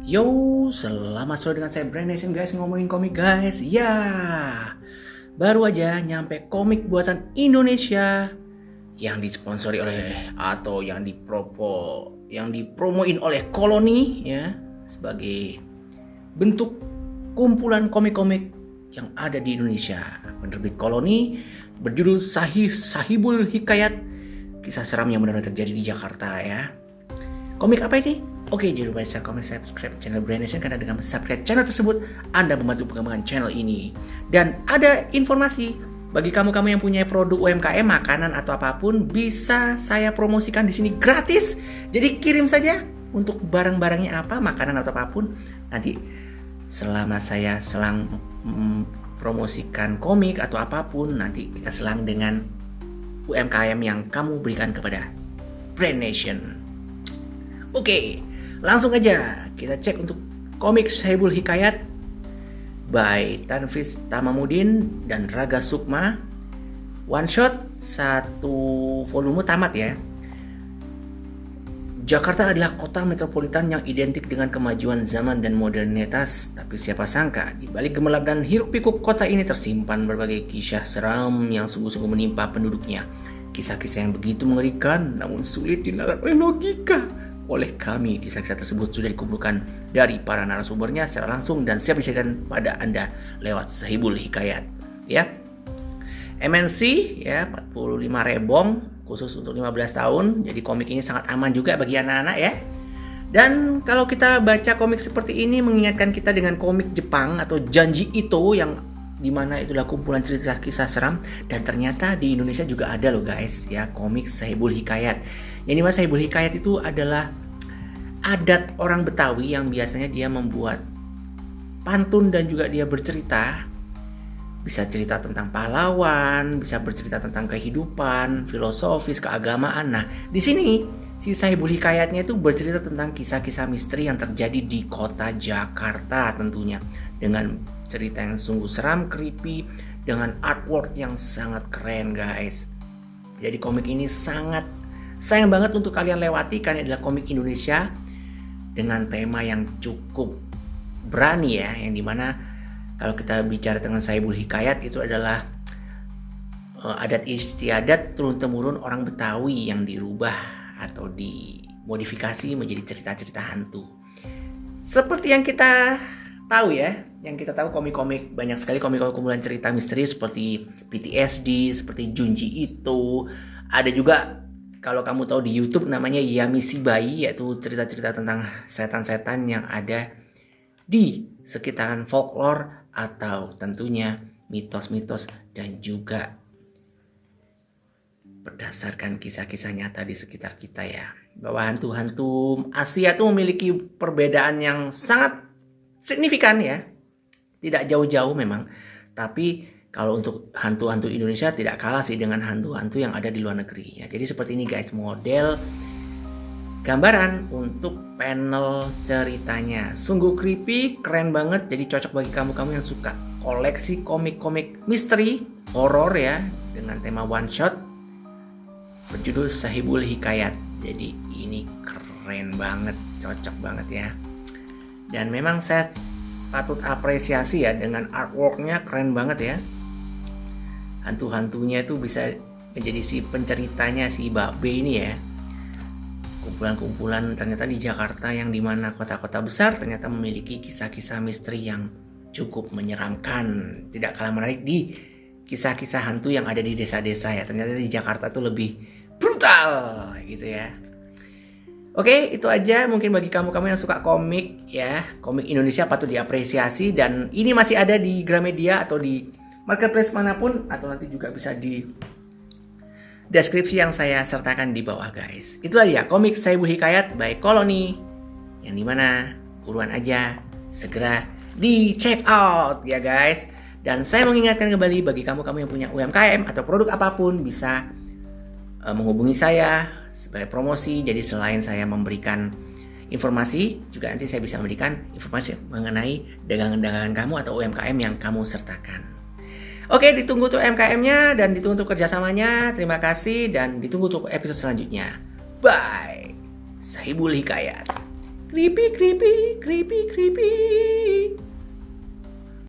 Yo, selamat sore dengan saya Brand Nation guys, ngomongin komik guys. Ya, baru aja nyampe komik buatan Indonesia yang disponsori oleh atau yang dipromoin oleh Koloni ya, sebagai bentuk kumpulan komik-komik yang ada di Indonesia. Penerbit Koloni berjudul Sahibul Hikayat, kisah seram yang benar-benar terjadi di Jakarta ya. Komik apa ini? Oke, jangan lupa share, comment, subscribe channel Brand Nation, karena dengan subscribe channel tersebut Anda membantu pengembangan channel ini. Dan ada informasi bagi kamu-kamu yang punya produk UMKM, makanan atau apapun, bisa saya promosikan di sini gratis. Jadi kirim saja untuk barang-barangnya apa, makanan atau apapun. Nanti selama saya selang promosikan komik atau apapun, nanti kita selang dengan UMKM yang kamu berikan kepada Brand Nation. Oke, langsung aja kita cek untuk komik Sahibul Hikayat by Tanfis Tamamudin dan Raga Sukma. One shot, satu volume tamat ya. Jakarta adalah kota metropolitan yang identik dengan kemajuan zaman dan modernitas, tapi siapa sangka di balik gemerlap dan hiruk-pikuk kota ini tersimpan berbagai kisah seram yang sungguh-sungguh menimpa penduduknya. Kisah-kisah yang begitu mengerikan namun sulit dinalar oleh logika. Oleh kami, kisah-kisah tersebut sudah dikumpulkan dari para narasumbernya secara langsung dan siap disajikan pada Anda lewat Sahibul Hikayat ya. MNC ya, 45 rebong khusus untuk 15 tahun. Jadi komik ini sangat aman juga bagi anak-anak ya. Dan kalau kita baca komik seperti ini mengingatkan kita dengan komik Jepang atau Janji Ito, yang dimana itulah kumpulan cerita kisah seram. Dan ternyata di Indonesia juga ada loh guys ya, komik Sahibul Hikayat. Yang dimana Sahibul Hikayat itu adalah adat orang Betawi yang biasanya dia membuat pantun dan juga dia bercerita. Bisa cerita tentang pahlawan, bisa bercerita tentang kehidupan, filosofis, keagamaan. Nah, di sini si Sahibul Hikayatnya itu bercerita tentang kisah-kisah misteri yang terjadi di kota Jakarta tentunya. Dengan cerita yang sungguh seram, creepy, dengan artwork yang sangat keren guys. Jadi komik ini sangat sayang banget untuk kalian lewati karena adalah komik Indonesia dengan tema yang cukup berani ya, yang dimana kalau kita bicara tentang Sahibul Hikayat itu adalah adat istiadat turun-temurun orang Betawi yang dirubah atau dimodifikasi menjadi cerita-cerita hantu. Seperti yang kita tahu ya, yang kita tahu komik-komik, banyak sekali komik-komik kumpulan cerita misteri seperti PTSD, seperti Junji Ito. Ada juga kalau kamu tahu di YouTube namanya Yamishibai, yaitu cerita-cerita tentang setan-setan yang ada di sekitaran folklore atau tentunya mitos-mitos dan juga berdasarkan kisah-kisah nyata di sekitar kita ya. Bahwa hantu-hantu Asia itu memiliki perbedaan yang sangat signifikan ya. Tidak jauh-jauh memang, tapi kalau untuk hantu-hantu Indonesia tidak kalah sih dengan hantu-hantu yang ada di luar negeri ya. Jadi seperti ini guys, model gambaran untuk panel ceritanya. Sungguh creepy, keren banget. Jadi cocok bagi kamu-kamu yang suka koleksi komik-komik misteri, horor ya, dengan tema one shot berjudul Sahibul Hikayat. Jadi ini keren banget, cocok banget ya. Dan memang saya patut apresiasi ya, dengan artworknya keren banget ya. Hantu-hantunya itu bisa menjadi si penceritanya, si Babe ini ya. Kumpulan-kumpulan ternyata di Jakarta, yang dimana kota-kota besar ternyata memiliki kisah-kisah misteri yang cukup menyeramkan. Tidak kalah menarik di kisah-kisah hantu yang ada di desa-desa ya. Ternyata di Jakarta tuh lebih brutal gitu ya. Oke, itu aja mungkin bagi kamu-kamu yang suka komik ya. Komik Indonesia patut diapresiasi, dan ini masih ada di Gramedia atau di marketplace manapun, atau nanti juga bisa di deskripsi yang saya sertakan di bawah guys. Itulah dia komik Sahibul Hikayat by Koloni, yang dimana buruan aja segera di check out ya guys. Dan saya mengingatkan kembali bagi kamu-kamu yang punya UMKM atau produk apapun, bisa menghubungi saya sebagai promosi. Jadi selain saya memberikan informasi, juga nanti saya bisa memberikan informasi mengenai dagangan-dagangan kamu atau UMKM yang kamu sertakan. Oke, ditunggu tuh UMKM-nya dan ditunggu tuh kerjasamanya. Terima kasih dan ditunggu tuh episode selanjutnya. Bye. Sahibul Hikayat. Creepy, creepy, creepy, creepy.